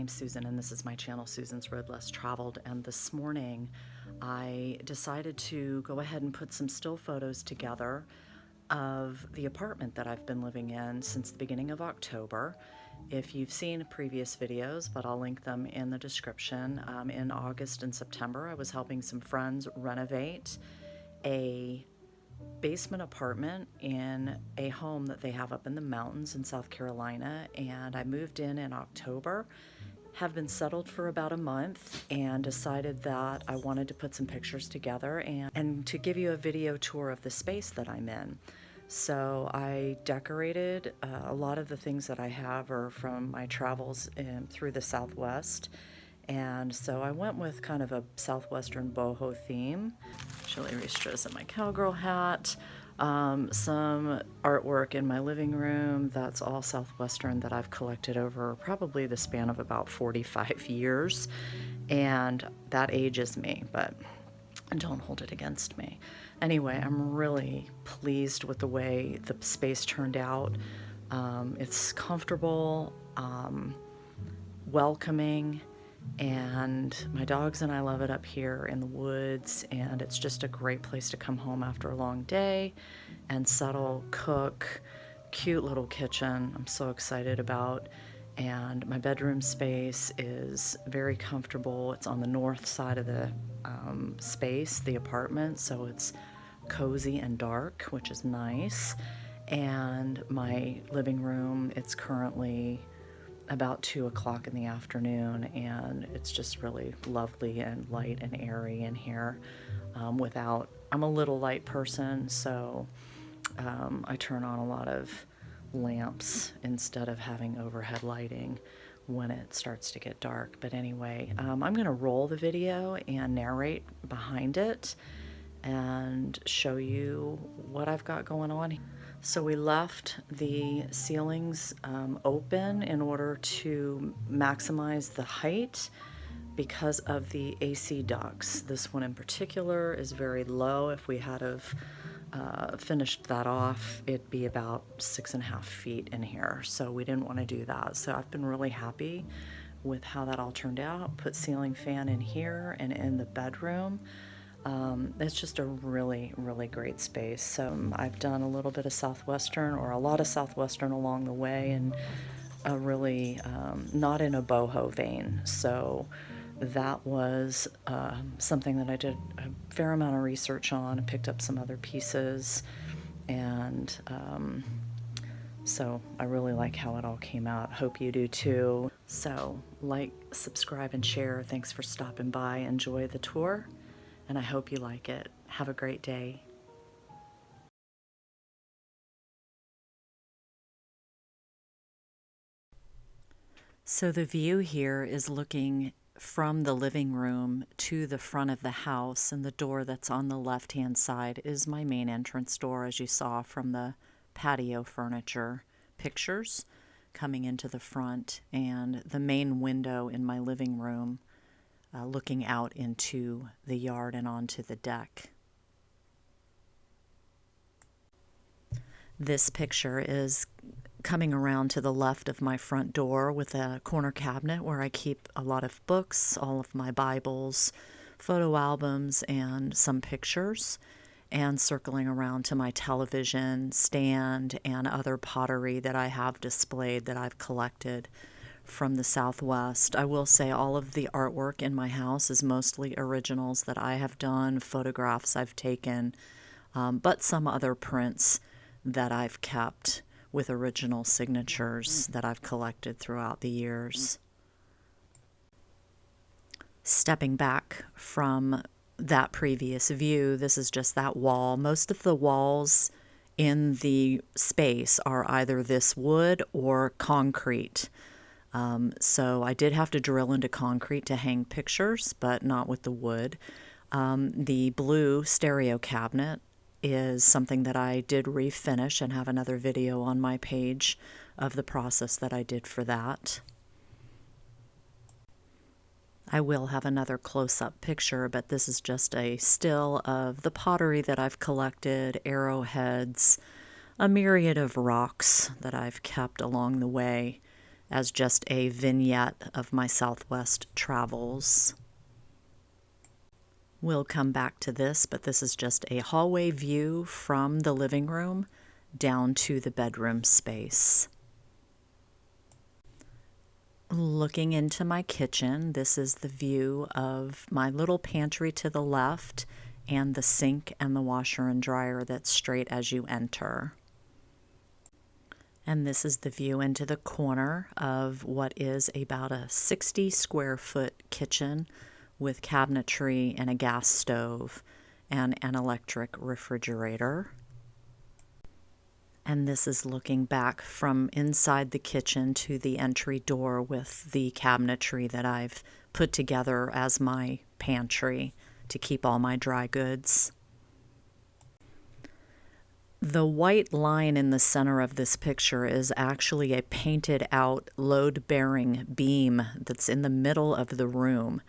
name's Susan, and this is my channel, Susan's Road Less Traveled. And this morning, I decided to go ahead and put some still photos together of the apartment that I've been living in since the beginning of October. If you've seen previous videos, but I'll link them in the description, in August and September, I was helping some friends renovate a basement apartment in a home that they have up in the mountains in South Carolina, and I moved in October, have been settled for about a month, and decided that I wanted to put some pictures together and to give you a video tour of the space that I'm in. So I decorated a lot of the things that I have are from my travels through the Southwest. And so I went with kind of a Southwestern boho theme. Chili Ristras and my cowgirl hat. Some artwork in my living room that's all Southwestern that I've collected over probably the span of about 45 years. And that ages me, but don't hold it against me. Anyway, I'm really pleased with the way the space turned out. It's comfortable, welcoming, and my dogs and I love it up here in the woods, and it's just a great place to come home after a long day and settle, cook. Cute little kitchen I'm so excited about. And my bedroom space is very comfortable. It's on the north side of the space, the apartment, so it's cozy and dark, which is nice. And my living room, it's currently about 2 o'clock in the afternoon, and it's just really lovely and light and airy in here. I'm a little light person, so I turn on a lot of lamps instead of having overhead lighting when it starts to get dark. But anyway, I'm going to roll the video and narrate behind it and show you what I've got going on. So we left the ceilings open in order to maximize the height because of the AC ducts. This one in particular is very low. If we had have finished that off, it'd be about 6.5 feet in here. So we didn't want to do that. So I've been really happy with how that all turned out. Put ceiling fan in here and in the bedroom. It's just a really, really great space. So I've done a little bit of Southwestern, or a lot of Southwestern along the way, and a really not in a boho vein. So that was something that I did a fair amount of research on and picked up some other pieces. And so I really like how it all came out. Hope you do too. So like, subscribe, and share. Thanks for stopping by. Enjoy the tour, and I hope you like it. Have a great day. So the view here is looking from the living room to the front of the house, and the door that's on the left-hand side is my main entrance door, as you saw from the patio furniture pictures coming into the front, and the main window in my living room looking out into the yard and onto the deck. This picture is coming around to the left of my front door with a corner cabinet where I keep a lot of books, all of my Bibles, photo albums, and some pictures, and circling around to my television stand and other pottery that I have displayed that I've collected from the Southwest. I will say all of the artwork in my house is mostly originals that I have done, photographs I've taken, but some other prints that I've kept with original signatures that I've collected throughout the years. Stepping back from that previous view, this is just that wall. Most of the walls in the space are either this wood or concrete. So I did have to drill into concrete to hang pictures, but not with the wood. The blue stereo cabinet is something that I did refinish and have another video on my page of the process that I did for that. I will have another close-up picture, but this is just a still of the pottery that I've collected, arrowheads, a myriad of rocks that I've kept along the way, as just a vignette of my Southwest travels. We'll come back to this, but this is just a hallway view from the living room down to the bedroom space. Looking into my kitchen, this is the view of my little pantry to the left and the sink and the washer and dryer that's straight as you enter. And this is the view into the corner of what is about a 60 square foot kitchen with cabinetry and a gas stove and an electric refrigerator. And this is looking back from inside the kitchen to the entry door with the cabinetry that I've put together as my pantry to keep all my dry goods. The white line in the center of this picture is actually a painted out load-bearing beam that's in the middle of the room.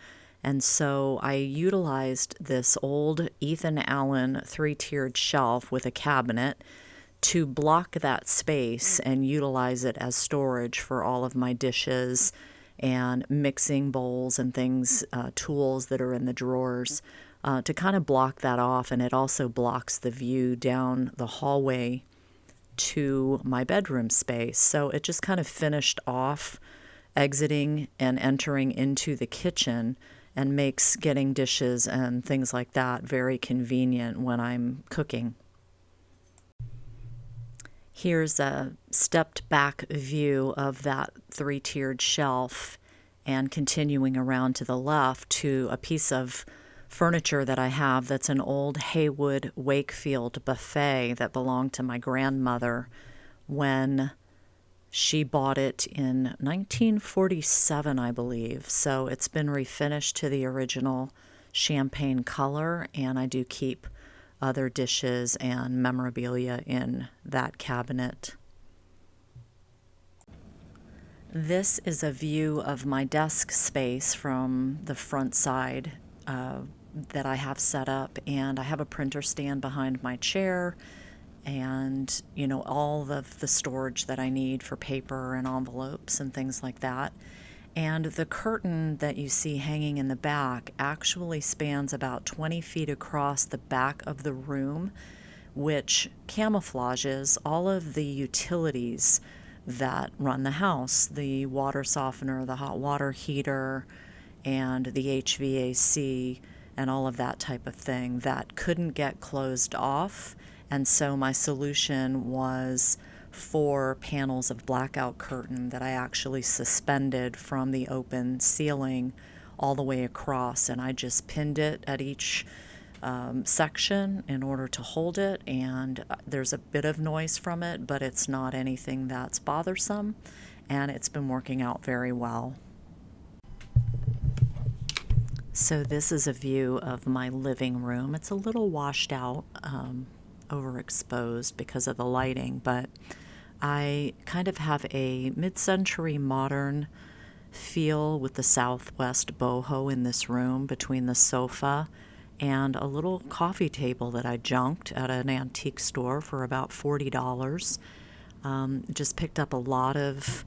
And so I utilized this old Ethan Allen 3-tiered shelf with a cabinet to block that space and utilize it as storage for all of my dishes and mixing bowls and things, tools that are in the drawers, to kind of block that off. And it also blocks the view down the hallway to my bedroom space. So it just kind of finished off exiting and entering into the kitchen and makes getting dishes and things like that very convenient when I'm cooking. Here's a stepped back view of that 3-tiered shelf, and continuing around to the left to a piece of furniture that I have that's an old Haywood Wakefield buffet that belonged to my grandmother when she bought it in 1947, I believe. So it's been refinished to the original champagne color, and I do keep other dishes and memorabilia in that cabinet. This is a view of my desk space from the front side that I have set up, and I have a printer stand behind my chair and, you know, all of the storage that I need for paper and envelopes and things like that. And the curtain that you see hanging in the back actually spans about 20 feet across the back of the room, which camouflages all of the utilities that run the house, the water softener, the hot water heater, and the HVAC, and all of that type of thing that couldn't get closed off. And so my solution was 4 panels of blackout curtain that I actually suspended from the open ceiling all the way across, and I just pinned it at each section in order to hold it. And there's a bit of noise from it, but it's not anything that's bothersome, and it's been working out very well. So this is a view of my living room. It's a little washed out, overexposed because of the lighting, but I kind of have a mid-century modern feel with the Southwest BOHO in this room between the sofa and a little coffee table that I junked at an antique store for about $40. Just picked up a lot of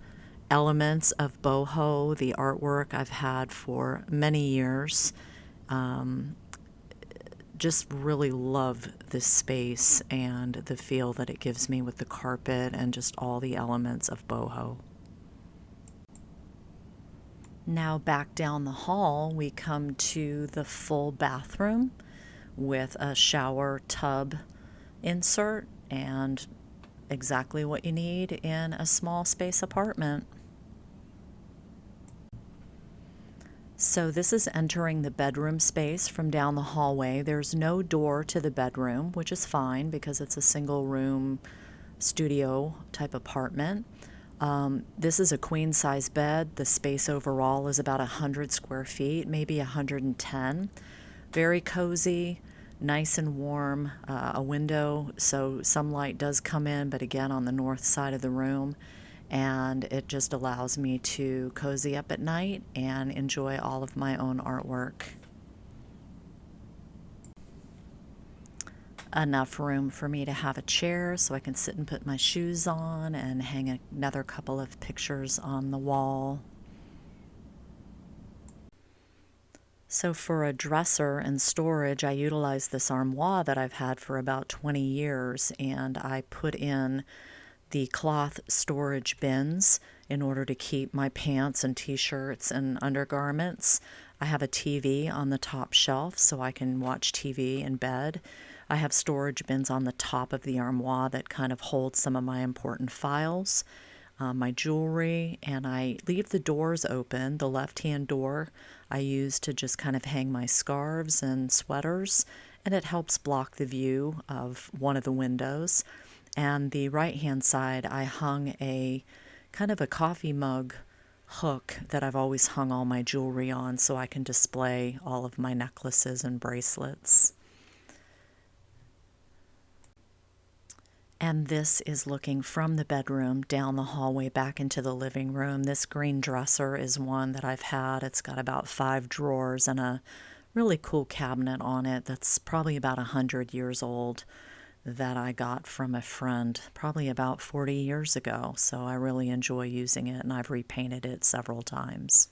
elements of boho, the artwork I've had for many years. Just really love this space and the feel that it gives me with the carpet and just all the elements of boho. Now back down the hall, we come to the full bathroom with a shower tub insert and exactly what you need in a small space apartment. So this is entering the bedroom space from down the hallway. There's no door to the bedroom, which is fine because it's a single room studio type apartment. This is a queen size bed. The space overall is about 100 square feet, maybe 110. Very cozy, nice and warm, a window, so some light does come in, but again on the north side of the room. And it just allows me to cozy up at night and enjoy all of my own artwork. enough room for me to have a chair so I can sit and put my shoes on and hang another couple of pictures on the wall. So for a dresser and storage, I utilize this armoire that I've had for about 20 years, and I put in the cloth storage bins in order to keep my pants and t-shirts and undergarments. I have a TV on the top shelf so I can watch TV in bed. I have storage bins on the top of the armoire that kind of hold some of my important files, my jewelry, and I leave the doors open. The left-hand door I use to just kind of hang my scarves and sweaters, and it helps block the view of one of the windows. And the right-hand side, I hung a kind of a coffee mug hook that I've always hung all my jewelry on so I can display all of my necklaces and bracelets. And this is looking from the bedroom down the hallway back into the living room. This green dresser is one that I've had. It's got about 5 drawers and a really cool cabinet on it that's probably about 100 years old, that I got from a friend probably about 40 years ago. So I really enjoy using it, and I've repainted it several times.